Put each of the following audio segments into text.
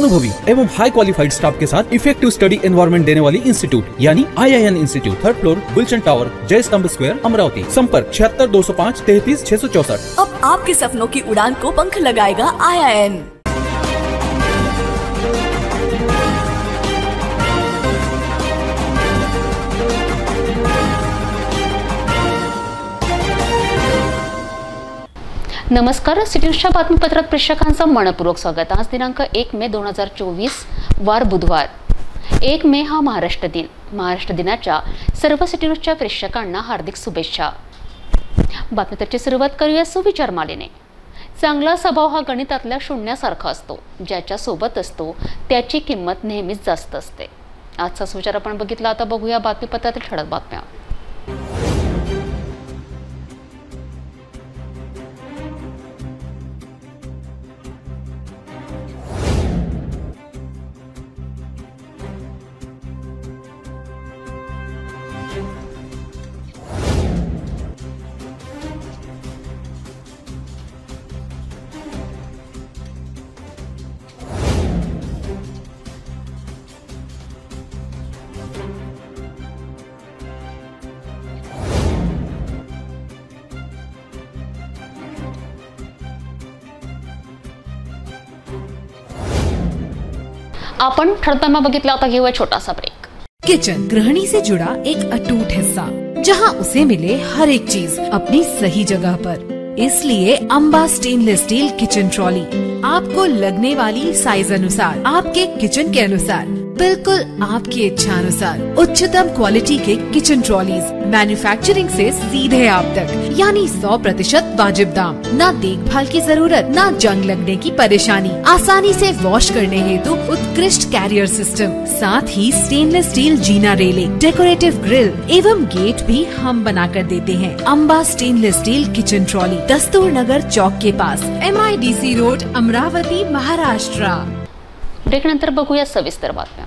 अनुभवी एवं हाई qualified staff के साथ इफेक्टिव स्टडी एनवायरनमेंट देने वाली इंस्टीट्यूट यानी IIN institute, 3rd floor, Gulshan tower, Jai Stambh square, Amravati. संपर्क 76 205 33 664। अब आपके सपनों की उड़ान को पंख लगाएगा IIN। नमस्कार, सिटीच्या बातमीपत्रात प्रेक्षकांचं मनपूर्वक स्वागत। आज दिनांक 1 मे 2024 वार बुधवार। 1 मे हा महाराष्ट्र दिन। महाराष्ट्र दिनाच्या सर्व सिटीच्या प्रेक्षकांना हार्दिक शुभेच्छा। बातमीपत्राची सुरुवात करूया सुविचार मालेने। चांगला स्वभाव हा गणितातल्या शून्यासारखा असतो, ज्याच्या सोबत असतो त्याची किंमत नेहमीच जास्त असते। आजचा सुविचार आपण बघितला, आता बघूया बातमीपत्रातील ठळक बातम्या। आपण ठळक बघितला, आता घेऊया छोटासा ब्रेक। किचन गृहिणी से जुड़ा एक अटूट हिस्सा, जहां उसे मिले हर एक चीज अपनी सही जगह पर। इसलिए Amba stainless steel kitchen trolley आपको लगने वाली साइज अनुसार, आपके किचन के अनुसार, बिल्कुल आपकी इच्छा अनुसार उच्चतम क्वालिटी के किचन ट्रॉलीज मैन्युफैक्चरिंग से सीधे आप तक, यानी 100% वाजिब दाम। न देखभाल की जरूरत, न जंग लगने की परेशानी, आसानी से वॉश करने हेतु उत्कृष्ट कैरियर सिस्टम, साथ ही स्टेनलेस स्टील जीना रेलिंग, डेकोरेटिव ग्रिल एवं गेट भी हम बना कर देते हैं। Amba stainless steel kitchen trolley, Dastur Nagar Chowk के पास, MIDC road, Amravati, Maharashtra. Break नंतर बघूया सविस्तर बातम्या।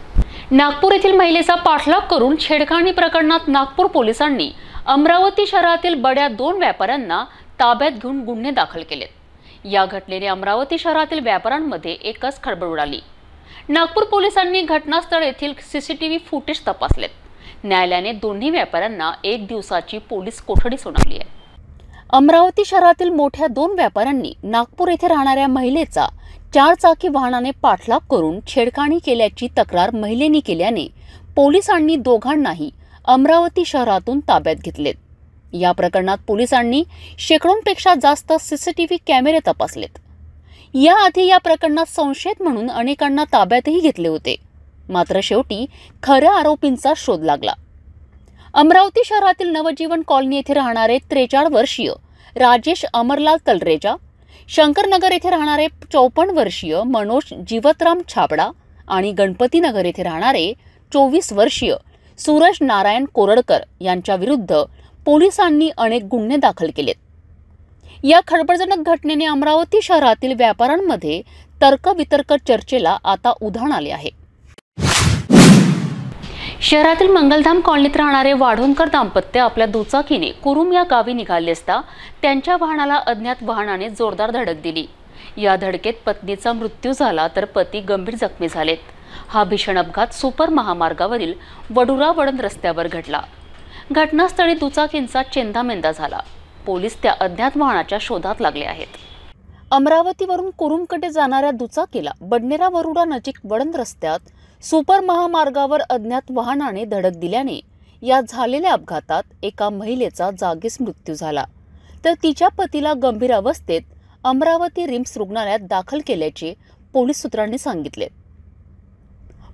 नागपूर येथील महिलेचा पाठलाग करून छेडखानी प्रकरणात नागपूर पोलिसांनी अमरावती शहरातील बड्या 2 व्यापाऱ्यांना ताब्यात घेऊन गुन्हे दाखल केलेत। या घटनेने अमरावती शहरातील व्यापाऱ्यांमध्ये एकच खळबळ उडाली। नागपूर पोलिसांनी घटनास्थळ येथील CCTV फुटेज तपासलेत। न्यायालयाने दोन्ही व्यापाऱ्यांना 1 दिवसाची पोलीस कोठडी सुनावली आहे। अमरावती शहरातील मोठ्या 2 व्यापाऱ्यांनी नागपूर येथे राहणाऱ्या महिलेचा 4 चाकी वाहनाने पाठलाग करून छेडखानी केल्याची तक्रार महिलेने केल्याने पोलिसांनी दोघांनाही अमरावती शहरातून ताब्यात घेतलेत। या प्रकरणात पोलिसांनी शेकडोंपेक्षा जास्त CCTV कॅमेरे तपासलेत। याआधी या प्रकरणात संशयित म्हणून अनेकांना ताब्यातही घेतले होते, मात्र शेवटी खऱ्या आरोपींचा शोध लागला। अमरावती शहरातील नवजीवन कॉलनी येथे राहणारे 43 वर्षीय राजेश अमरलाल तलरेजा, शंकरनगर येथे राहणारे 54 वर्षीय मनोज जीवतराम छाबडा आणि गणपतीनगर येथे राहणारे 24 वर्षीय सूरज नारायण कोरडकर यांच्या विरुद्ध पोलिसांनी अनेक गुन्हे दाखल केलेत। या खळबळजनक घटनेने अमरावती शहरातील व्यापाऱ्यांमध्ये तर्कवितर्क चर्चेला आता उधाण आले आहे। शहरातील मंगलधाम कॉलनीत राहणारे वाढोणकर दाम्पत्य आपल्या दुचाकीने कुरुम या गावी निघाले असता त्यांच्या वाहनाला अज्ञात वाहनाने जोरदार धडक दिली। या धडकेत पत्नीचा मृत्यू झाला तर पती गंभीर जखमी झालेत। हा भीषण अपघात सुपर महामार्गावरील वडुरा वडण रस्त्यावर घडला। घटनास्थळी दुचाकींचा चेंदामेंदा झाला। पोलीस त्या अज्ञात वाहनाच्या शोधात लागले आहेत। अमरावतीवरून कुरुमकडे जाणाऱ्या दुचाकीला बडनेरा वरुडा नजीक वडण रस्त्यात सुपर महामार्गावर अज्ञात वाहनाने धडक दिल्याने या झालेल्या अपघातात एका महिलेचा जागीच मृत्यू झाला, तर तिच्या पतीला गंभीर अवस्थेत अमरावती रिम्स रुग्णालयात दाखल केल्याचे पोलीस सूत्रांनी सांगितले।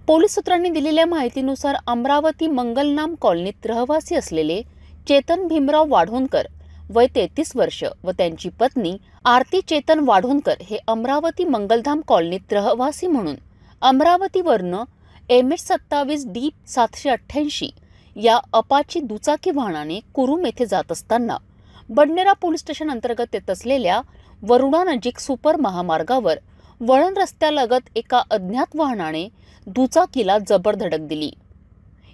पोलीस सूत्रांनी दिलेल्या माहितीनुसार अमरावती मंगलनाम कॉलनीत रहिवासी असलेले चेतन भीमराव वाढोणकर वय 33 वर्ष व त्यांची पत्नी आरती चेतन वाढोणकर हे अमरावती मंगलधाम कॉलनीत रहिवासी म्हणून अमरावतीवरनं MH27D 788 या अपाची दुचाकी वाहनाने कुरुम येथे जात असताना बडनेरा पोलीस स्टेशन अंतर्गत येत असलेल्या वरुडा नजीक सुपर महामार्गावर वळण रस्त्यालगत एका अज्ञात वाहनाने दुचाकीला जबर धडक दिली।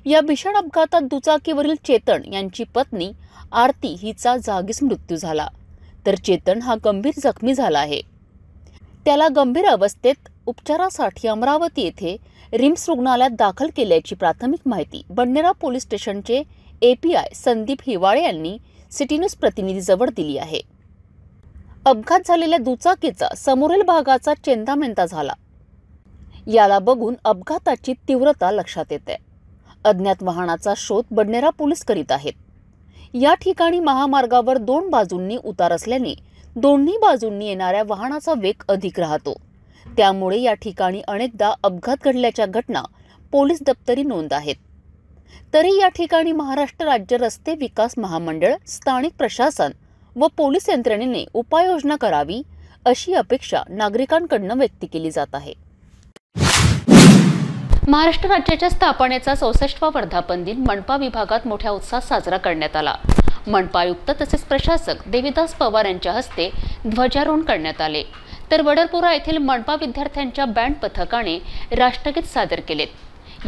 या भीषण अपघातात दुचाकीवरील चेतन यांची पत्नी आरती हिचा जागीच मृत्यू झाला, तर चेतन हा गंभीर जखमी झाला आहे। त्याला गंभीर अवस्थेत उपचारासाठी अमरावती येथे रिम्स रुग्णालयात दाखल केल्याची प्राथमिक माहिती बडनेरा पोलीस स्टेशनचे API संदीप हिवाळे यांनी सिटी न्यूज प्रतिनिधीजवळ दिली आहे. अपघात झालेल्या दुचाकीचा समोरील भागाचा चेंदामेंदा झाला. याला बघून अपघाताची तीव्रता लक्षात येते. अज्ञात वाहनाचा शोध बडनेरा पोलीस करीत आहेत. या ठिकाणी महामार्गावर 2 बाजूंनी उतार असल्याने दोन्ही बाजूंनी येणाऱ्या वाहनाचा वेग अधिक राहतो. त्यामुळे या ठिकाणी अनेकदा अपघात घडल्याच्या घटना पोलीस दप्तरी नोंद आहेत. तरी या ठिकाणी महाराष्ट्र राज्य रस्ते विकास महामंडळ, स्थानिक प्रशासन व पोलीस यंत्रणेने उपाययोजना करावी अशी अपेक्षा नागरिकांकडून व्यक्त केली जात आहे. महाराष्ट्र राज्याच्या स्थापनेचा 64वा वर्धापन दिन मनपा विभागात मोठ्या उत्साहात साजरा करण्यात आला. मनपा आयुक्त तसेच प्रशासक देविदास पवार यांच्या हस्ते ध्वजारोहण करण्यात आले. तर वडरपुरा येथील मनपा विद्यार्थ्यांच्या बँड पथकाने राष्ट्रगीत सादर केलेत.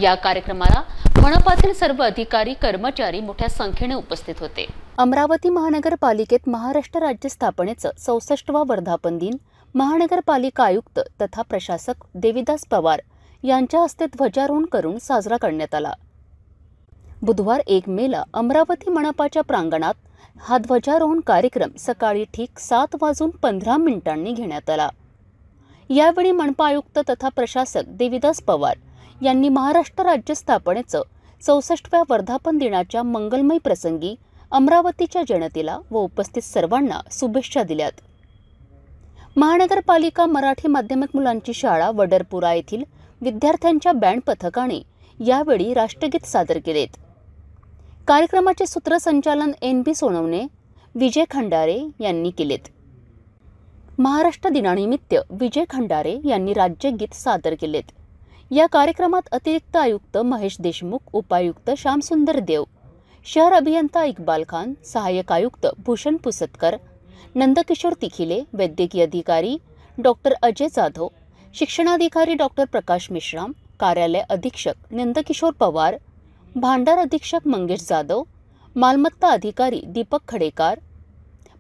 या कार्यक्रमाला मनपातील सर्व अधिकारी कर्मचारी मोठ्या संख्येने उपस्थित होते. अमरावती महानगरपालिकेत महाराष्ट्र राज्य स्थापनेचं 64वा वर्धापन दिन महानगरपालिका आयुक्त तथा प्रशासक देविदास पवार यांच्या हस्ते ध्वजारोहण करून साजरा करण्यात आला. बुधवार 1 मेला अमरावती मनपाच्या प्रांगणात हा ध्वजारोहण कार्यक्रम सकाळी ठीक 7:15 घेण्यात आला. यावेळी मनपा आयुक्त तथा प्रशासक देविदास पवार यांनी महाराष्ट्र राज्य स्थापनेचं 64व्या वर्धापन दिनाच्या मंगलमय प्रसंगी अमरावतीच्या जनतेला व उपस्थित सर्वांना शुभेच्छा दिल्यात. महानगरपालिका मराठी माध्यमिक मुलांची शाळा वडरपुरा येथील विद्यार्थ्यांच्या बँड पथकाने यावेळी राष्ट्रगीत सादर केलेत. कार्यक्रमाचे सूत्रसंचालन NB सोनवणे, विजय खंडारे यांनी केलेत. महाराष्ट्र दिनानिमित्त विजय खंडारे यांनी राज्यगीत सादर केलेत. या कार्यक्रमात अतिरिक्त आयुक्त महेश देशमुख, उपायुक्त श्यामसुंदर देव, शहर अभियंता इक्बाल खान, सहाय्यक आयुक्त भूषण पुसतकर, नंदकिशोर तिखिले, वैद्यकीय अधिकारी डॉक्टर अजय जाधव, शिक्षणाधिकारी डॉक्टर प्रकाश मेश्राम, कार्यालय अधीक्षक नंदकिशोर पवार, भांडार अधीक्षक मंगेश जाधव, मालमत्ता अधिकारी दीपक खडेकार,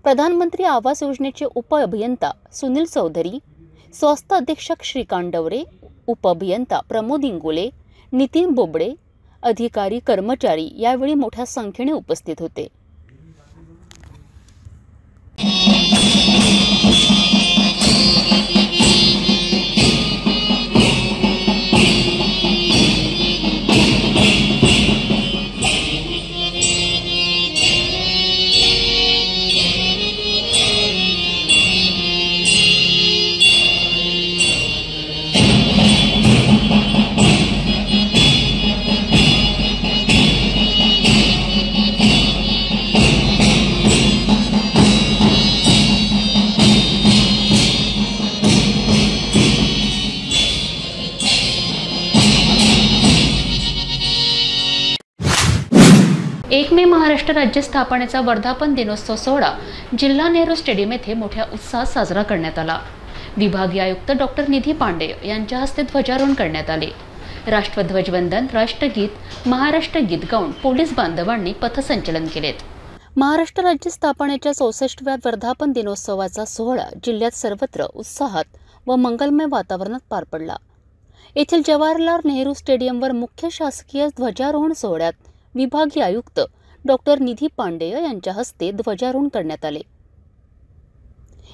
प्रधानमंत्री आवास योजनेचे उपअभियंता सुनील चौधरी, स्वास्थ्य अधीक्षक श्रीकांत डवरे, उपअभियंता प्रमोद इंगोले, नितीन बोबडे, अधिकारी कर्मचारी यावेळी मोठ्या संख्येने उपस्थित होते. मे महाराष्ट्र राज्य स्थापनेचा वर्धापन दिनोत्सव सोहळा जिल्हा नेहरू स्टेडियम येथे मोठ्या उत्साहात साजरा करण्यात आला. विभागीय आयुक्त डॉक्टर निधी पांडे यांच्या हस्ते ध्वजारोहण करण्यात आले. राष्ट्रध्वजवंदन, राष्ट्रगीत, महाराष्ट्र गीत गाऊन पोलीस बांधवांनी पथसंचलन केलेत. महाराष्ट्र राज्य स्थापनेच्या 64व्या वर्धापन दिनोत्सवाचा सोहळा जिल्ह्यात सर्वत्र उत्साहात व मंगलमय वातावरणात पार पडला. येथील जवाहरलाल नेहरू स्टेडियमवर मुख्य शासकीय ध्वजारोहण सोहळ्यात विभागीय आयुक्त डॉक्टर निधी पांडे यांच्या हस्ते ध्वजारोहण करण्यात आले.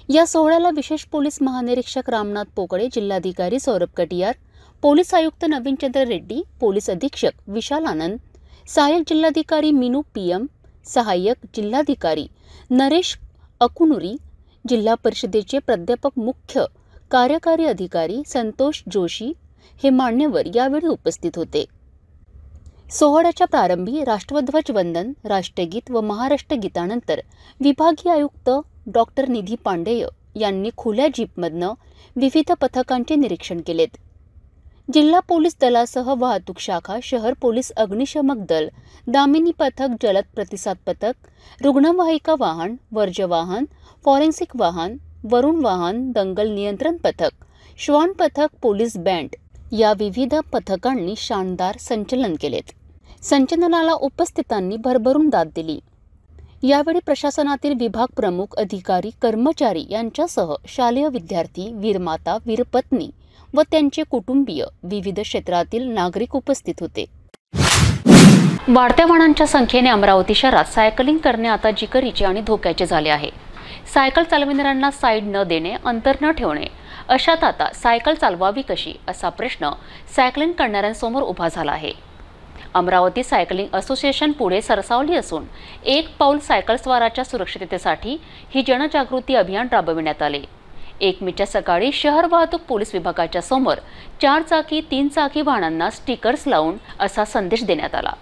या सोहळ्याला विशेष पोलीस महानिरीक्षक रामनाथ पोकळे, जिल्हाधिकारी सौरभ कटियार, पोलीस आयुक्त नवीनचंद्र रेड्डी, पोलीस अधीक्षक विशाल आनंद, सहाय्यक जिल्हाधिकारी मीनू PM, सहाय्यक जिल्हाधिकारी नरेश अकुनुरी, जिल्हा परिषदेचे प्राध्यापक मुख्य कार्यकारी अधिकारी संतोष जोशी हे मान्यवर यावेळी उपस्थित होते. सोहळ्याच्या प्रारंभी राष्ट्रध्वज वंदन, राष्ट्रगीत व महाराष्ट्र गीतानंतर विभागीय आयुक्त डॉक्टर निधी पांडे यांनी खुल्या जीपमधनं विविध पथकांचे निरीक्षण केलेत. जिल्हा पोलीस दलासह वाहतूक शाखा, शहर पोलीस अग्निशमक दल, दामिनी पथक, जलद प्रतिसाद पथक, रुग्णवाहिका वाहन, वर्ज्य वाहन, फॉरेन्सिक वाहन, वरुण वाहन, दंगल नियंत्रण पथक, श्वान पथक, पोलीस बँड या विविध पथकांनी शानदार संचलन केलेत. संचलनाला उपस्थितांनी भरभरून दाद दिली. यावेळी प्रशासनातील विभाग प्रमुख, अधिकारी, कर्मचारी यांच्यासह शालेय विद्यार्थी, वीरमाता, वीरपत्नी व त्यांचे कुटुंबीय, विविध क्षेत्रातील नागरिक उपस्थित होते. वाढत्या वाहनांच्या संख्येने अमरावती शहरात सायकलिंग करणे आता जिकरीचे आणि धोक्याचे झाले आहे. सायकल चालविणाऱ्यांना साईड न देणे, अंतर न ठेवणे, अशात आता सायकल चालवावी कशी असा प्रश्न सायकलिंग करणाऱ्यांसमोर उभा झाला आहे. अमरावती सायकलिंग असोसिएशन पुढे सरसावली असून एक पाऊल सायकल स्वाराच्या सुरक्षिततेसाठी ही जनजागृती अभियान राबविण्यात आले. 1 मेच्या सकाळी शहर वाहतूक पोलीस विभागाच्या समोर 4 चाकी 3 चाकी वाहनांना स्टिकर्स लावून असा संदेश देण्यात आला.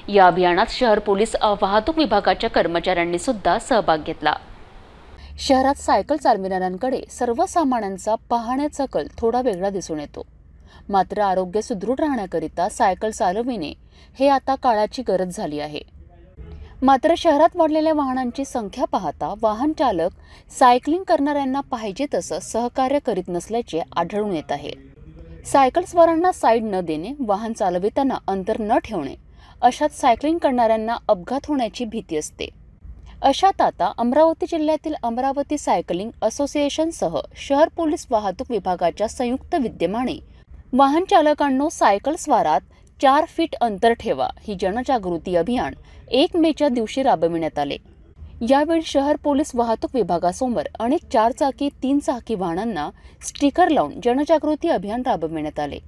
या अभियानात शहर पोलीस वाहतूक विभागाच्या कर्मचाऱ्यांनी सुद्धा सहभाग घेतला. शहरात सायकल चालविणाऱ्यांकडे सर्वसामान्यांचा पाहण्याचा कल थोडा वेगळा दिसून येतो. मात्र आरोग्य सुदृढ राहण्याकरिता सायकल चालविणे हे आता काळाची गरज झाली आहे. मात्र शहरात वाढलेल्या वाहनांची संख्या पाहता वाहन चालक सायकलिंग करणाऱ्यांना पाहिजे तसं सहकार्य करीत नसल्याचे आढळून येत आहे. सायकल स्वारांना साईड न देणे, वाहन चालविताना अंतर न ठेवणे, अशात सायकलिंग करणाऱ्यांना अपघात होण्याची भीती असते. अशात आता अमरावती जिल्ह्यातील अमरावती सायकलिंग असोसिएशनसह शहर पोलीस वाहतूक विभागाच्या संयुक्त विद्यमाने वाहन चालकांनो सायकल स्वारात 4 फीट अंतर ठेवा ही जनजागृती अभियान 1 मेच्या दिवशी राबविण्यात आले. यावेळी शहर पोलीस वाहतूक विभागासमोर अनेक 4 चाकी 3 चाकी वाहनांना स्टिकर लावून जनजागृती अभियान राबविण्यात आले.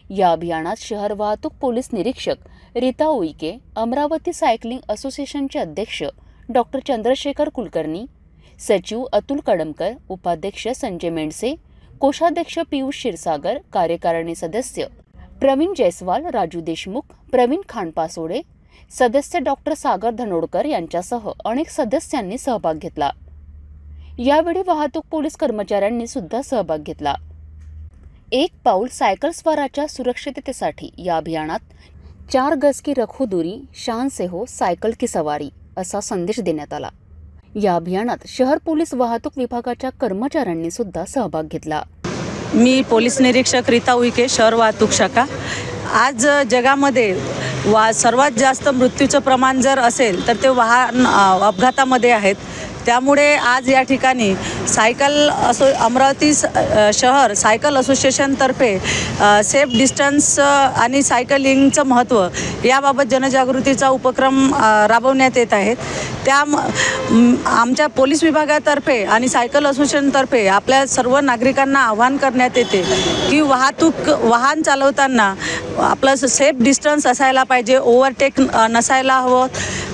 या अभियानात शहर वाहतूक पोलीस निरीक्षक रीता उईके, अमरावती सायकलिंग असोसिएशनचे अध्यक्ष डॉक्टर चंद्रशेखर कुलकर्णी, सचिव अतुल कडमकर, उपाध्यक्ष संजय मेंडसे, कोषाध्यक्ष पियुष क्षीरसागर, कार्यकारिणी सदस्य प्रवीण जयस्वाल, राजू देशमुख, प्रवीण खानपासोडे, सदस्य डॉक्टर सागर धनोडकर यांच्यासह अनेक सदस्यांनी सहभाग घेतला. यावेळी वाहतूक पोलीस कर्मचाऱ्यांनी सुद्धा सहभाग घेतला. एक पाऊल सायकल स्वाराच्या सुरक्षिततेसाठी या अभियानात 4 गज की रखो दूरी, शान से हो सायकल की सवारी असा संदेश देण्यात आला. या अभियानात शहर पोलीस वाहतूक विभागाच्या कर्मचाऱ्यांनी सुद्धा सहभाग घेतला. मी पोलीस निरीक्षक रीता उईके, शहर वाहतूक शाखा. आज जगामध्ये सर्वात जास्त मृत्यूचं प्रमाण जर असेल तर ते वाहन अपघातामध्ये आहेत. त्यामुळे आज या ठिकाणी अमरावती शहर सायकल असोसिएशनतर्फे सेफ डिस्टन्स आणि सायकलिंगचं महत्त्व याबाबत जनजागृतीचा उपक्रम राबवण्यात येत आहेत. आमच्या पोलीस विभागातर्फे आणि सायकल असोसिएशनतर्फे आपल्या सर्व नागरिकांना आवाहन करण्यात येते की वाहन चालवताना आपलं सेफ डिस्टन्स असायला पाहिजे, ओव्हरटेक नसायला हवं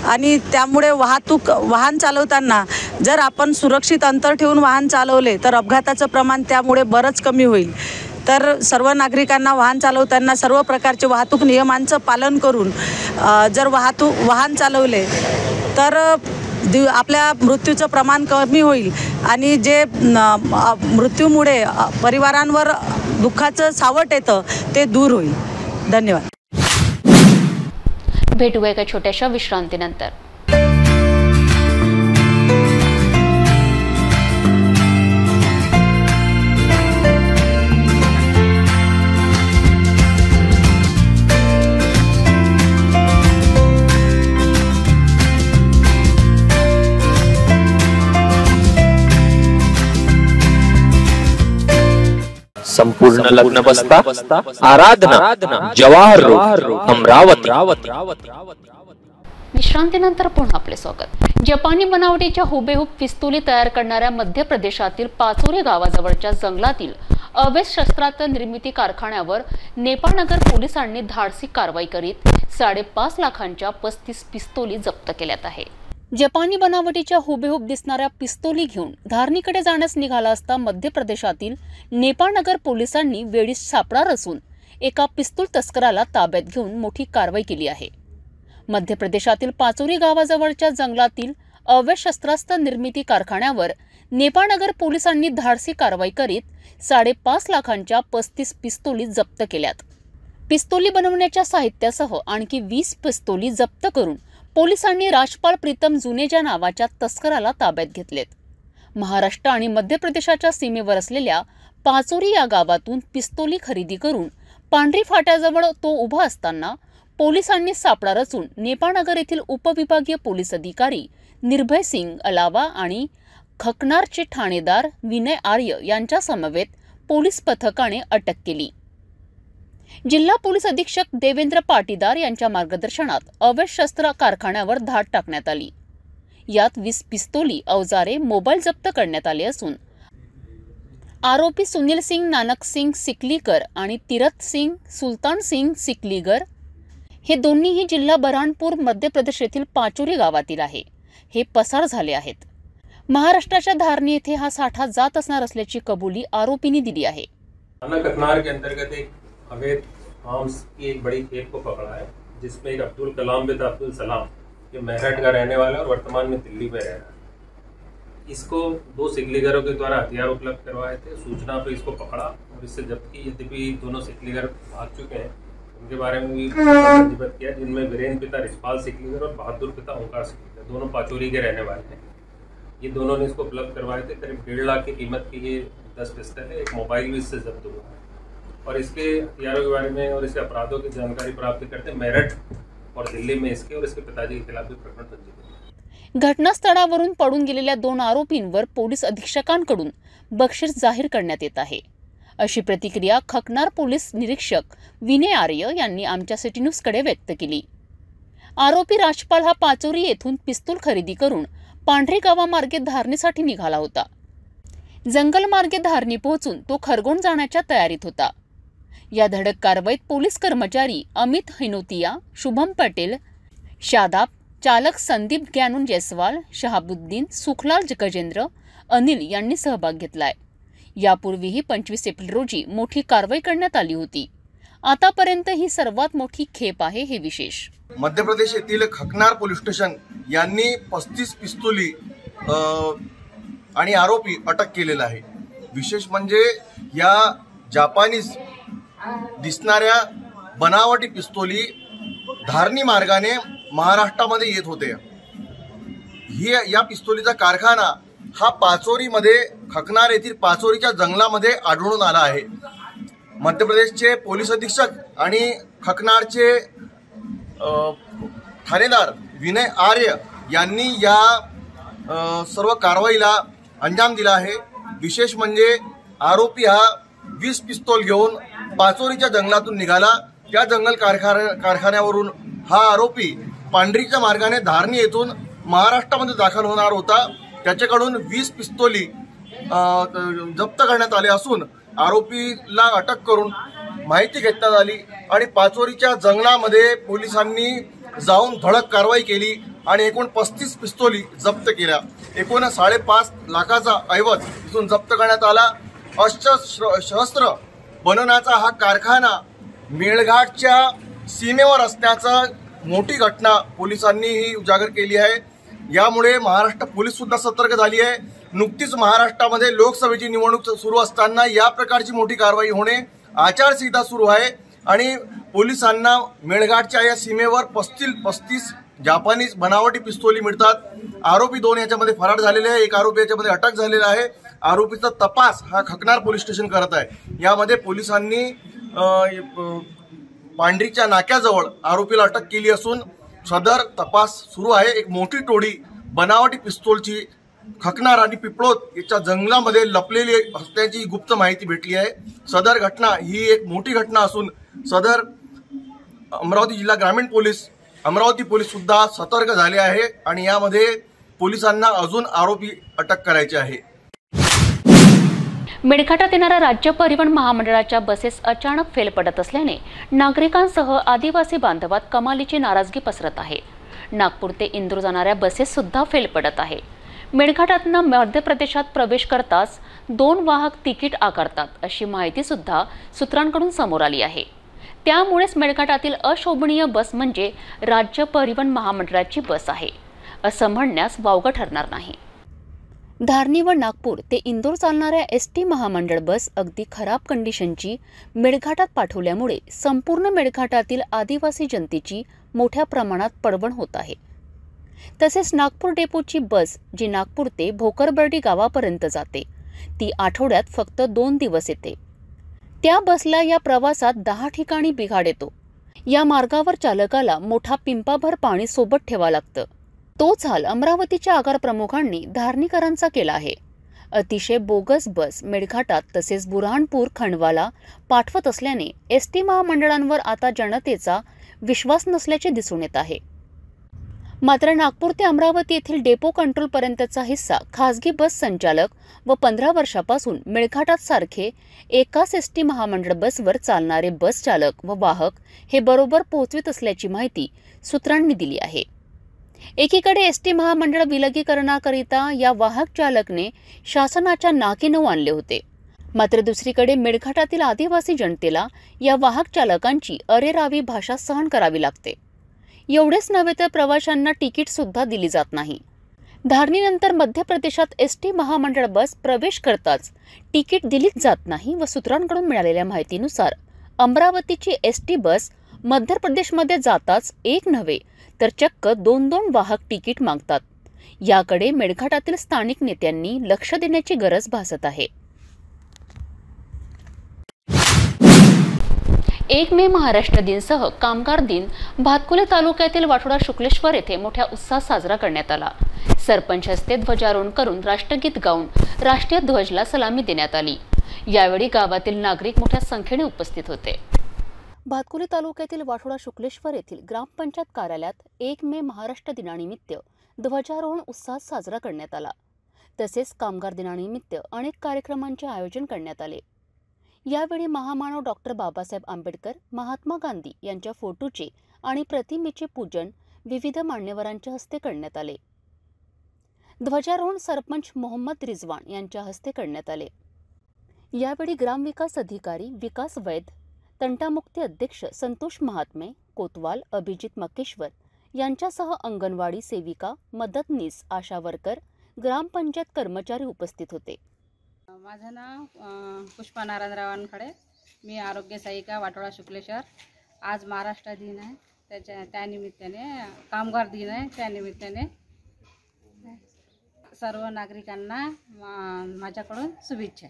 आणि त्यामुळे वाहन चालवताना जर आपण सुरक्षित अंतर ठेवून वाहन चालवले तर अपघाताचं प्रमाण त्यामुळे बरंच कमी होईल. तर सर्व नागरिकांना वाहन चालवताना सर्व प्रकारचे वाहतूक नियमांचं पालन करून जर वाहन चालवले तर आपल्या मृत्यूचं प्रमाण कमी होईल आणि जे मृत्यूमुळे परिवारांवर दुःखाचं सावट येतं ते दूर होईल. धन्यवाद. भेटूया एका छोट्याशा विश्रांतीनंतर. संपूर्ण लग्न बसता आराधना जवाहर रोड अमरावती. विश्रांतीनंतर पुन्हा आपले स्वागत. जपानी बनावटीच्या हुबेहूब पिस्तुली तयार करणाऱ्या मध्य प्रदेशातील पाचोरी गावाजवळच्या जंगलातील अवैध शस्त्रास्त्र निर्मिती कारखान्यावर नेपाळनगर पोलिसांनी धाडसी कारवाई करीत 5.5 लाखांच्या 35 पिस्तुली जप्त केल्यात आहे. जपानी बनावटीच्या हुबेहूब दिसणाऱ्या पिस्तुली घेऊन धारणीकडे जाण्यास निघाला असता मध्य प्रदेशातील नेपाळनगर पोलिसांनी वेळीच सापळा रचून एका पिस्तूल तस्कराला ताब्यात घेऊन मोठी कारवाई केली आहे. मध्य प्रदेशातील पाचोरी गावाजवळच्या जंगलातील अवैध शस्त्रास्त्र निर्मिती कारखान्यावर नेपाळनगर पोलिसांनी धाडसी कारवाई करीत 5.5 लाखांच्या 35 पिस्तुली जप्त केल्यात. पिस्तुली बनवण्याच्या साहित्यासह आणखी 20 पिस्तुली जप्त करून पोलिसांनी राजपाल प्रीतम जुनेजा नावाच्या तस्कराला ताब्यात घेतलेत. महाराष्ट्र आणि मध्य प्रदेशाच्या सीमेवर असलेल्या पाचोरी या गावातून पिस्तुली खरेदी करून पांढरी फाट्याजवळ तो उभा असताना पोलिसांनी सापळा रचून नेपाळनगर येथील उपविभागीय पोलीस अधिकारी निर्भय सिंग अलावा आणि खकनारचे ठाणेदार विनय आर्य यांच्या समवेत पोलीस पथकाने अटक केली. जिल्हा पोलीस अधीक्षक देवेंद्र पाटीदार यांच्या मार्गदर्शनात अवैध शस्त्र कारखान्यावर धाड टाकण्यात आली. यात 20 पिस्तोली, अवजारे, मोबाईल जप्त करण्यात आले असून आरोपी सुनील सिंग नानक सिंग सिकलीकर आणि तीरथ सिंग सुलतान सिंग सिकलीगर हे दोन्हीही जिल्हा बऱ्हाणपूर मध्य प्रदेश येथील पाचोरी गावातील आहे. हे पसार झाले आहेत. महाराष्ट्राच्या धारणी येथे हा साठा जात असणार असल्याची कबुली आरोपींनी दिली आहे. कथनार के अंतर्गत एक अवैध आर्म्स की एक बड़ी खेप को पकड़ा है, जिसमें एक अब्दुल कलाम बिन अब्दुल सलाम, ये मेरठ का रहने वाला और वर्तमान में दिल्ली में रह रहा है. इसको 2 सिकलीगरों के द्वारा हथियार उपलब्ध करवाए थे. सूचना पर इसको पकड़ा और इससे जब्त की. यद्यपि दोनों सिकलीगर भाग चुके हैं, उनके बारे में भी पंजीबद्ध किया, जिनमें वीरेंद्र पिता रिछपाल सिकलीगर और बहादुर पिता ओंकार सिकलीगर, दोनों पाचोरी के रहने वाले हैं. ये दोनों ने इसको उपलब्ध करवाए थे. करीब 1.5 लाख की कीमत की ये 10 पिस्टल है. एक मोबाइल भी इससे जब्त हुआ है. और इसके हथियारों के बारे में और इसके अपराधों की जानकारी प्राप्त करते मेरठ और दिल्ली में इसके और इसके पिताजी के खिलाफ भी प्रकरण पंजीबद्ध. घटनास्थळावरून पडून गेलेल्या 2 आरोपींवर पोलीस अधीक्षकांकडून बक्षीस जाहीर करण्यात येत आहे, अशी प्रतिक्रिया खकनार पोलीस निरीक्षक विनय आर्य यांनी आमच्या सिटी न्यूजकडे व्यक्त केली. आरोपी राजपाल हा पाचोरी येथून पिस्तूल खरेदी करून पांढरी गावामार्गे धारणीसाठी निघाला होता. जंगलमार्गे धारणी पोहोचून तो खरगोण जाण्याच्या तयारीत होता. या धडक कारवाईत पोलीस कर्मचारी अमित हिनोतिया, शुभम पटेल, शादाब, चालक संदीप ग्यानून जयस्वाल, शहाबुद्दीन, सुखलाल गजेंद्र, अनिल यांनी सहभाग घेतलाय. यापूर्वीही 25 एप्रिल रोजी मोठी कारवाई करण्यात आली होती. आतापर्यंत ही सर्वात मोठी खेप आहे हे विशेष. मध्य प्रदेश येथील खकनार पोलीस स्टेशन यांनी 35 पिस्तुली आणि आरोपी अटक केलेला आहे. विशेष म्हणजे या जापानीज दिसणाऱ्या बनावटी पिस्तोली धारणी मार्गाने महाराष्ट्रामध्ये येत होते. या पिस्तोलीचा कारखाना हा पाचोरीमध्ये खकनार येथील पाचोरीच्या जंगलामध्ये आढळून आला आहे. मध्य प्रदेशचे पोलीस अधीक्षक आणि खकनारचे ठाणेदार विनय आर्य यांनी या सर्व कारवाईला अंजाम दिला आहे. विशेष म्हणजे आरोपी हा 20 पिस्तूल घेऊन पाचोरीच्या जंगलातून निघाला. त्या जंगल कारखान्यावरून हा आरोपी पांढरीच्या मार्गाने धारणी येथून महाराष्ट्रामध्ये दाखल होणार होता. त्याच्याकडून 20 पिस्तोली जप्त करण्यात आले असून आरोपीला अटक करून माहिती घेण्यात आली आणि पाचोरीच्या जंगलामध्ये पोलिसांनी जाऊन धडक कारवाई केली आणि एकूण 35 पिस्तोली जप्त केल्या. एकूण 5.5 लाखाचा ऐवज इथून जप्त करण्यात आला. शस्त्र बनवण्याचा हा कारखाना मेळघाटच्या सीमेवर असण्याचा मोठी घटना पोलिसांनीही उजागर केली आहे. यामुळे महाराष्ट्र पोलीस सुद्धा सतर्क झाली आहे. नुकतीच महाराष्ट्रामध्ये लोकसभेची निवडणूक सुरू असताना या प्रकारची मोठी कारवाई होणे, आचारसंहिता सुरू आहे आणि पोलिसांना मेळघाटच्या या सीमेवर 35 जापानीज बनावटी पिस्तोली मिळतात. आरोपी 2 याच्यामध्ये फरार झालेले आहे. एक आरोपी याच्यामध्ये अटक झालेला आहे. आरोपीचा तपास हा खकनार पोलीस स्टेशन करत आहे. यामध्ये पोलिसांनी पांढरीच्या नाक्याजवळ आरोपीला अटक केली असून सदर तपास सुरू आहे. एक मोठी टोळी बनावटी पिस्तूलची खकनार आणि पिपळोद याच्या जंगलामध्ये लपलेली असल्याची गुप्त माहिती भेटली आहे. सदर घटना ही एक मोठी घटना असून सदर अमरावती जिल्हा ग्रामीण पोलीस, अमरावती पोलीस सुद्धा सतर्क झाले आहे आणि यामध्ये पोलिसांना अजून आरोपी अटक करायचे आहे. मेळघाटात येणाऱ्या राज्य परिवहन महामंडळाच्या बसेस अचानक फेल पडत असल्याने नागरिकांसह आदिवासी बांधवात कमालीची नाराजगी पसरत आहे. नागपूर ते इंदूर जाणाऱ्या बसेस सुद्धा फेल पडत आहे. मेळघाटातनं मध्य प्रदेशात प्रवेश करताच 2 वाहक तिकीट आकारतात अशी माहिती सुद्धा सूत्रांकडून समोर आली आहे. त्यामुळेच मेळघाटातील अशोभनीय बस म्हणजे राज्य परिवहन महामंडळाची बस आहे असं म्हणण्यास वावगं ठरणार नाही. धारणी व नागपूर ते इंदोर चालणाऱ्या एसटी महामंडळ बस अगदी खराब कंडिशनची मेळघाटात पाठवल्यामुळे संपूर्ण मेळघाटातील आदिवासी जनतेची मोठ्या प्रमाणात पडवण होत आहे. तसेच नागपूर डेपोची बस जी नागपूर ते भोकरबर्डी गावापर्यंत जाते ती आठवड्यात फक्त 2 दिवस येते. त्या बसला या प्रवासात 10 ठिकाणी बिघाड येतो. या मार्गावर चालकाला मोठा पिंपाभर पाणी सोबत ठेवावं लागतं. तोच हाल अमरावतीच्या आगार प्रमुखांनी धारणीकरांचा केला आहे. अतिशय बोगस बस मेळघाटात तसेच बुरहानपूर खंडवाला पाठवत असल्याने एसटी महामंडळांवर आता जनतेचा विश्वास नसल्याचे दिसून येत आहे। मात्र नागपूर ते अमरावती येथील डेपो कंट्रोल पर्यंतचा हिस्सा खासगी बस संचालक व 15 वर्षापासून मेळघाटात सारखे एकाच एसटी महामंडळ बसवर चालणारे बस चालक व वाहक हे बरोबर पोहोचवित असल्याची माहिती सूत्रांनी दिली आहे। एकीकडे एसटी महामंडळ विलगीकरणाकरिता या वाहक चालकने शासनाच्या नाकीनऊ आणले होते, मात्र दुसरीकडे मेळघाटातील आदिवासी जनतेला या वाहक चालकांची अरेरावी भाषा सहन करावी लागते। एवढेच नव्हे तर प्रवाशांना तिकीट सुद्धा दिली जात नाही। धारणीनंतर मध्य प्रदेशात एसटी महामंडळ बस प्रवेश करताच तिकीट दिलीच जात नाही व सूत्रांकडून मिळालेल्या माहितीनुसार अमरावतीची एसटी बस मध्य प्रदेशमध्ये जाताच एक नव्हे तर चक्क 2-2 वाहक तिकीट मागतात। याकडे मेळघाटातील स्थानिक नेत्यांनी लक्ष देण्याची गरज भासत आहे। 1 मे महाराष्ट्र दिनसह कामगार दिन भातकुले तालुक्यातील वाठोडा शुक्लेश्वर येथे मोठ्या उत्साहात साजरा करण्यात आला। सरपंच हस्ते ध्वजारोहण करून राष्ट्रगीत गाऊन राष्ट्रीय ध्वजला सलामी देण्यात आली। यावेळी गावातील नागरिक मोठ्या संख्येने उपस्थित होते। भातकुले तालुक्यातील वाठोडा शुक्लेश्वर येथील ग्रामपंचायत कार्यालयात 1 मे महाराष्ट्र दिनानिमित्त ध्वजारोहण उत्साहात साजरा करण्यात आला। तसेच कामगार दिनानिमित्त अनेक कार्यक्रमांचे आयोजन करण्यात आले। यावेळी महामानव डॉक्टर बाबासाहेब आंबेडकर, महात्मा गांधी यांच्या फोटोचे आणि प्रतिमेचे पूजन विविध मान्यवरांच्या हस्ते करण्यात आले। ध्वजारोहण सरपंच मोहम्मद रिजवान यांच्या हस्ते करण्यात आले। यावेळी ग्रामविकास अधिकारी विकास वैद, तंटामुक्ती अध्यक्ष संतोष महात्मे, कोतवाल अभिजित मकेश्वर यांच्यासह अंगणवाडी सेविका, मदतनीस, आशा वर्कर, ग्रामपंचायत कर्मचारी उपस्थित होते। माझं नाव पुष्पा नारायणराव वानखडे, मी आरोग्य सहायिका वाठोडा शुक्लेश्वर। आज महाराष्ट्र दिन आहे, त्यानिमित्ताने कामगार दिन आहे, त्यानिमित्ताने सर्व नागरिकांना माझ्याकडून शुभेच्छा।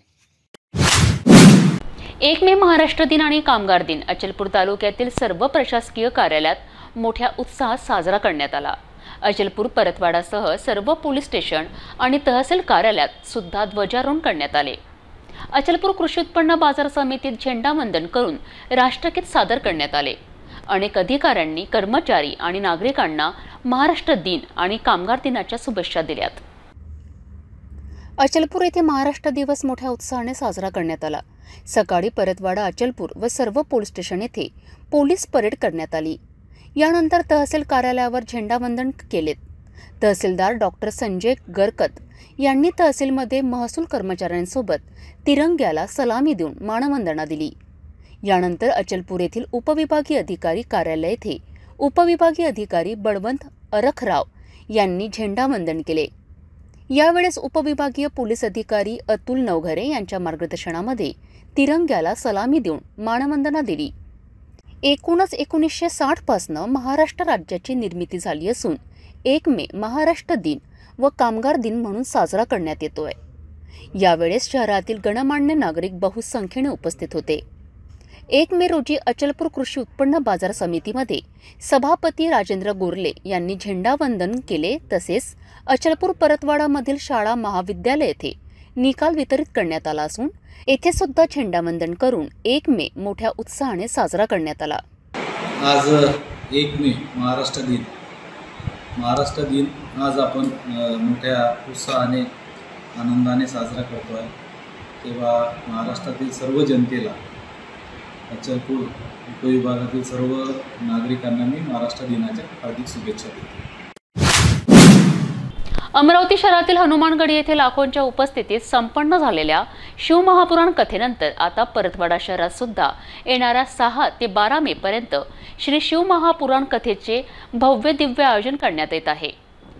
1 मे महाराष्ट्र दिन आणि कामगार दिन अचलपूर तालुक्यातील सर्व प्रशासकीय कार्यालयात मोठ्या उत्साहात साजरा करण्यात आला। अचलपूर परतवाडासह सर्व पोलीस स्टेशन आणि तहसील कार्यालयात सुद्धा ध्वजारोहण करण्यात आले। अचलपूर कृषी उत्पन्न बाजार समितीत झेंडावंदन करून राष्ट्रगीत सादर करण्यात आले। अनेक अधिकाऱ्यांनी कर्मचारी आणि नागरिकांना महाराष्ट्र दिन आणि कामगार दिनाच्या शुभेच्छा दिल्यात। अचलपूर येथे महाराष्ट्र दिवस मोठ्या उत्साहाने साजरा करण्यात आला। सकाळी परतवाडा, अचलपूर व सर्व पोलीस स्टेशन येथे पोलीस परेड करण्यात आली। यानंतर तहसील कार्यालयावर झेंडावंदन केलेत। तहसीलदार डॉक्टर संजय गरकत यांनी तहसीलमध्ये महसूल कर्मचाऱ्यांसोबत तिरंग्याला सलामी देऊन मानवंदना दिली। यानंतर अचलपूर येथील उपविभागीय अधिकारी कार्यालय येथे उपविभागीय अधिकारी बळवंत अरखराव यांनी झेंडावंदन केले। यावेळेस उपविभागीय पोलीस अधिकारी अतुल नवघरे यांच्या मार्गदर्शनामध्ये तिरंग्याला सलामी देऊन मानवंदना दिली। एकूणच 1960 पासून महाराष्ट्र राज्याची निर्मिती झाली असून 1 मे महाराष्ट्र दिन व कामगार दिन म्हणून साजरा करण्यात येतोय। यावेळेस शहरातील गणमान्य नागरिक बहुसंख्येने उपस्थित होते। 1 मे रोजी अचलपूर कृषी उत्पन्न बाजार समितीमध्ये सभापती राजेंद्र गोरले यांनी झेंडावंदन केले। तसेच अचलपूर परतवाडामधील शाळा महाविद्यालय येथे निकाल वितरित करण्यात आला असून येथे सुद्धा झेंडावंदन करून 1 मे मोठ्या उत्साहाने साजरा करण्यात आला। आज 1 मे महाराष्ट्र दिन, महाराष्ट्र दिन आज आपण मोठ्या उत्साहाने आनंदाने साजरा करतोय। तेव्हा महाराष्ट्रातील सर्व जनतेला, अचलपूर उपविभागातील सर्व नागरिकांना मी महाराष्ट्र दिनाच्या हार्दिक शुभेच्छा देतो। अमरावती शहरातील हनुमानगड येथे लाखोंच्या उपस्थितीत संपन्न झालेल्या शिवमहापुराण कथेनंतर आता परतवाडा शहरात सुद्धा येणाऱ्या 6 ते 12 मे पर्यंत श्री शिवमहापुराण कथेचे भव्य दिव्य आयोजन करण्यात येत आहे।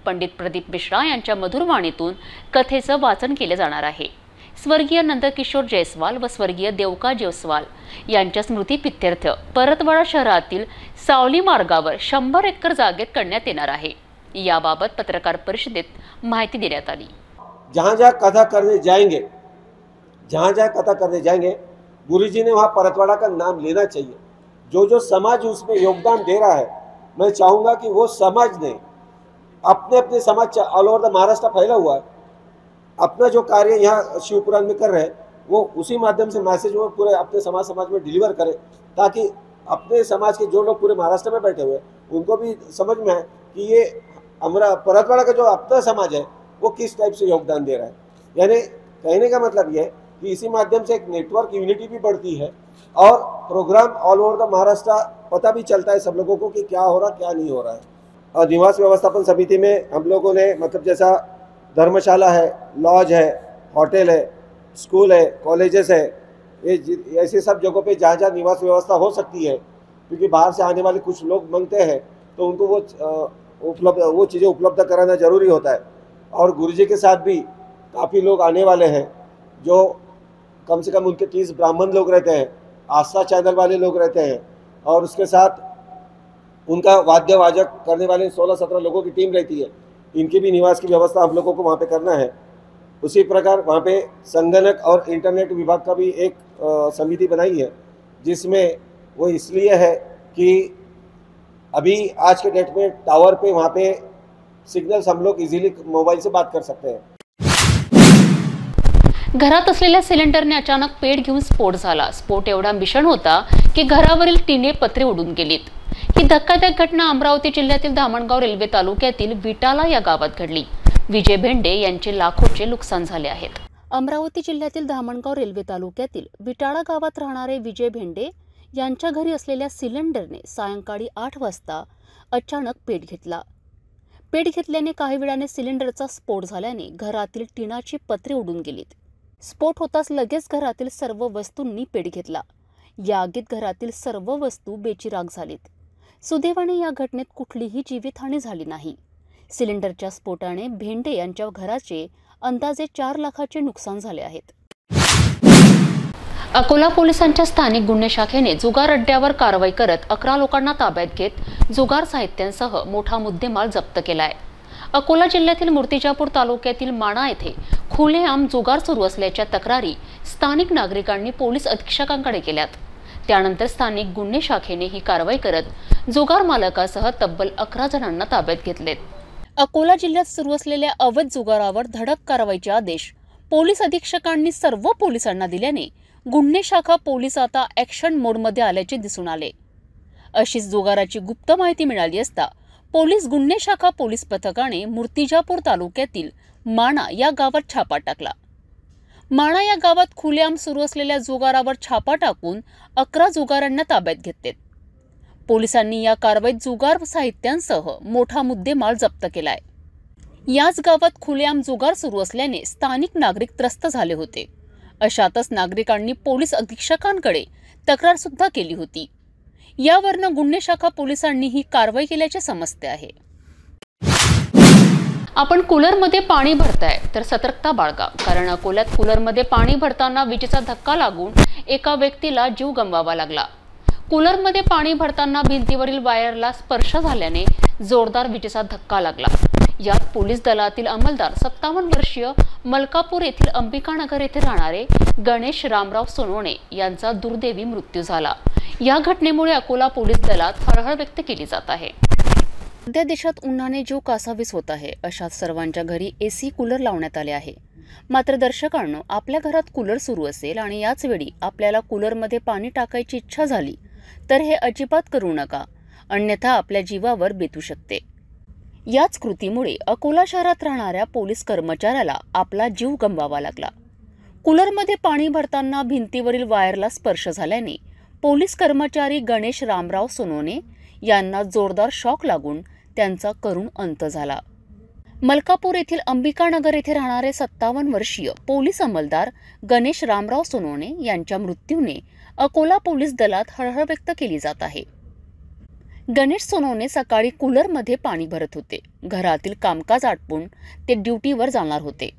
पंडित प्रदीप मिश्रा यांच्या मधुर वाणीतून कथेचं वाचन केले जाणार आहे। स्वर्गीय नंदकिशोर जयस्वाल व स्वर्गीय देवका जयस्वाल यांच्या स्मृतीप्रित्यर्थ परतवाडा शहरातील सावली मार्गावर 100 एकर जागेत करण्यात येणार आहे। याबाबत पत्रकार परिषदेत माहिती देण्यात आली। जहाँ जहाँ कथा करने जाएंगे गुरुजी ने वहाँ परतवाड़ा का नाम लेना चाहिए। जो जो समाज उसमें योगदान दे रहा है, मैं चाहूँगा कि वो समाज ने अपने अपने समाज ऑल ओवर द महाराष्ट्र फैला हुआ है, अपना जो कार्य यहाँ शिवपुराण में कर रहे हैं वो उसी माध्यम से मैसेज वो पूरे अपने समाज में डिलीवर करें, ताकि अपने समाज के जो लोग पूरे महाराष्ट्र में बैठे हुए हैं उनको भी समझ में आए कि ये हमारा परतवाड़ा का जो अपना समाज है वो किस टाइप से योगदान दे रहा है। यानी कहने का मतलब ये है कि इसी माध्यम से एक नेटवर्क यूनिटी भी बढ़ती है और program all over the Maharashtra पता भी चलता है सब लोगों को कि क्या हो रहा क्या नहीं हो रहा है। और निवास व्यवस्थापन समिति में हम लोगों ने मतलब जैसा धर्मशाला है, लॉज है, होटल है, स्कूल है, कॉलेजेस है, ये ऐसे सब जगहों पे जहाँ जहाँ निवास व्यवस्था हो सकती है, क्योंकि बाहर से आने वाले कुछ लोग मांगते हैं तो उनको वो चीज़ें उपलब्ध कराना ज़रूरी होता है। और गुरुजी के साथ भी काफ़ी लोग आने वाले हैं, जो कम से कम उनके 30 ब्राह्मण लोग रहते हैं, आस्था चैनल वाले लोग रहते हैं, और उसके साथ उनका वाद्य वाजक करने वाले 16-17 लोगों की टीम रहती है। इनकी भी निवास की व्यवस्था हम लोगों को वहाँ पे करना है। उसी प्रकार वहाँ पे संगणक और इंटरनेट विभाग का भी एक समिति बनाई है, जिसमें वो इसलिए है कि अभी आज के डेट में टावर पे वहाँ पे सिग्नल्स हम लोग इजीली मोबाईल से बात कर सकते हैं। घरात असलेल्या सिलेंडरने अचानक पेट घेऊन स्फोट झाला। स्फोट एवढा भीषण होता की घरावरील टिने पत्रे उडून गेलीत। ही धक्कादायक घटना अमरावती जिल्ह्यातील धामणगाव रेल्वे तालुक्यातील विटाला या गावात घडली। विजय भेंडे यांचे लाखोचे नुकसान झाले आहेत। अमरावती जिल्ह्यातील धामणगाव रेल्वे तालुक्यातील विटाळा गावात राहणारे विजय भेंडे यांच्या घरी असलेल्या सिलेंडरने सायंकाळी 8 वाजता अचानक पेट घेतला। पेट घेतल्याने काही वेळाने सिलेंडरचा स्फोट झाल्याने घरातील टिनाची पत्रे उडून गेलीत। स्फोट होताच लगेच घरातील सर्व वस्तूंनी पेट घेतला। या आगीत घरातील सर्व वस्तू बेचिराख झालीत। सुदैवाने या घटनेत कुठलीही जीवितहानी झाली नाही। सिलेंडरच्या स्फोटाने भेंडे यांच्या घराचे अंदाजे 4 लाखाचे नुकसान झाले आहेत। अकोला पोलिसांच्या स्थानिक गुन्हे शाखेने जुगार अड्ड्यावर कारवाई करत 11 लोकांना ताब्यात घेत जुगार साहित्यांसह मोठा मुद्देमाल जप्त केलाय। अकोला जिल्ह्यातील मूर्तिजापूर तालुक्यातील माणा येथे खुलेआम जुगार सुरू असल्याच्या तक्रारी स्थानिक नागरिकांनी पोलीस अधीक्षकांकडे केल्यात। त्यानंतर स्थानिक गुन्हे शाखेने ही कारवाई करत जुगार मालकासह तब्बल 11 जणांना ताब्यात घेतलेत। अकोला जिल्ह्यात सुरू असलेल्या अवैध जुगारावर धडक कारवाईचे आदेश पोलीस अधीक्षकांनी सर्व पोलिसांना दिल्याने गुन्हे शाखा पोलीस आता ॲक्शन मोडमध्ये आल्याचे दिसून आले। अशीच जुगाराची गुप्त माहिती मिळाली असता पोलीस गुन्हे शाखा पोलीस पथकाने मूर्तिजापूर तालुक्यातील माणा या गावात छापा टाकला। माणा या गावात खुलेआम सुरू असलेल्या जुगारावर छापा टाकून 11 जुगारांना ताब्यात घेतले। पोलिसांनी या कारवाईत जुगार साहित्यांसह मोठा मुद्देमाल जप्त केलाय। याच गावात खुलेआम जुगार सुरू असल्याने स्थानिक नागरिक त्रस्त झाले होते। अशातच नागरिकांनी पोलीस अधीक्षकांकडे तक्रार सुद्धा केली होती। यावरून गुन्हे शाखा पोलिसांनी ही कारवाई केल्याचे समजते आहे। आपण कूलरमध्ये पाणी भरताय तर सतर्कता बाळगा, कारण अकोल्यात कूलरमध्ये पाणी भरताना विजेचा धक्का लागून एका व्यक्तीला जीव गमवावा लागला। कूलरमध्ये पाणी भरताना भिंतीवरील वायरला स्पर्श झाल्याने जोरदार विजेचा धक्का लागला। यात पोलीस दलातील अंमलदार 57 वर्षीय मलकापूर येथील अंबिकानगर येथे राहणारे गणेश रामराव सोनवणे यांचा दुर्दैवी मृत्यू झाला। या घटनेमुळे अकोला पोलीस दलात हळहळ व्यक्त केली जात आहे। सध्या देशात उन्हाने जीव कासावीस होत आहे। अशात सर्वांच्या घरी एसी कूलर लावण्यात आले आहे। मात्र दर्शकांनो, आपल्या घरात कूलर सुरू असेल आणि याच वेळी आपल्याला कूलरमध्ये पाणी टाकायची इच्छा झाली तर हे अजिबात करू नका, अन्यथा आपल्या जीवावर बेतू शकते। याच कृतीमुळे अकोला शहरात राहणाऱ्या पोलीस कर्मचाऱ्याला आपला जीव गमवावा लागला। कूलरमध्ये पाणी भरताना भिंतीवरील वायरला स्पर्श झाल्याने पोलीस कर्मचारी गणेश रामराव सोनवणे यांना जोरदार शॉक लागून त्यांचा करुण अंत झाला। मलकापूर येथील अंबिकानगर येथे राहणारे 57 वर्षीय पोलीस अंमलदार गणेश रामराव सोनवणे यांच्या मृत्यूने अकोला पोलीस दलात हळहळ व्यक्त केली जात आहे। गणेश सोनवणे सकाळी कूलरमध्ये पाणी भरत होते। घरातील कामकाज आटपून ते ड्युटीवर जाणार होते,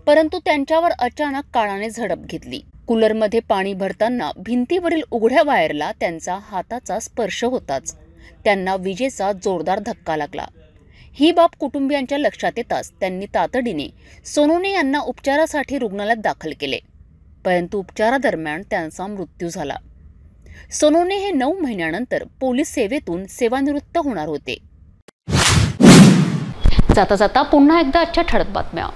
परंतु त्यांच्यावर अचानक काळाने झडप घेतली। कूलरमध्ये पाणी भरताना भिंतीवरील उघड्या वायरला त्यांचा हाताचा स्पर्श होताच त्यांना विजेचा जोरदार धक्का लागला। ही बाब कुटुंबियांच्या लक्षात येताच त्यांनी तातडीने सोनवणे यांना उपचारासाठी रुग्णालयात दाखल केले, परंतु उपचारादरम्यान त्यांचा मृत्यू झाला। सोनवणे हे 9 महिन्यानंतर पोलीस सेवेतून सेवानिवृत्त होणार होते। जाता जाता पुन्हा एकदा आजच्या ठळक बातम्या।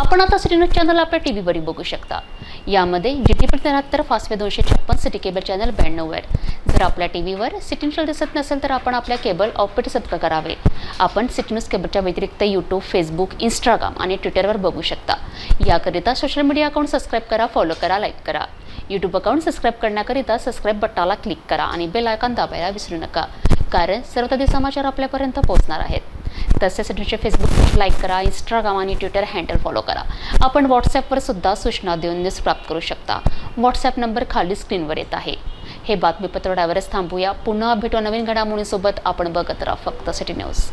आपण आता सिटी न्यूज चॅनल आपल्या टीव्हीवरही बघू शकता। यामध्ये GTP 73 Fastway 256 city cable channel 92 वर। जर आपल्या टीव्हीवर सिटी न्यूज दिसत नसेल तर आपण आपल्या केबल ऑपरेटर सबस्क्राइब करावे। आपण सिटी न्यूज केबलच्या व्यतिरिक्त YouTube, Facebook, Instagram आणि ट्विटरवर बघू शकता। याकरिता सोशल मीडिया अकाउंट सबस्क्राइब करा, फॉलो करा, लाईक करा। YouTube अकाउंट सबस्क्राइब करण्याकरिता सबस्क्राइब बटनाला क्लिक करा आणि बेल आयकॉन दाबायला विसरू नका, कारण सर्वताधी समाचार आपल्यापर्यंत पोहोचणार आहेत। तसेच न्यूजचे फेसबुक पेज लाईक करा, इंस्टाग्राम आणि ट्विटर हँडल फॉलो करा। आपण व्हॉट्सॲपवर सुद्धा सूचना देऊन न्यूज प्राप्त करू शकता। व्हॉट्सॲप नंबर खाली स्क्रीनवर येत आहे। हे बातमीपत्र डायव्हरच थांबूया, पुन्हा भेटू नवीन घडामोडींसोबत। आपण बघत राहा फक्त सिटी न्यूज।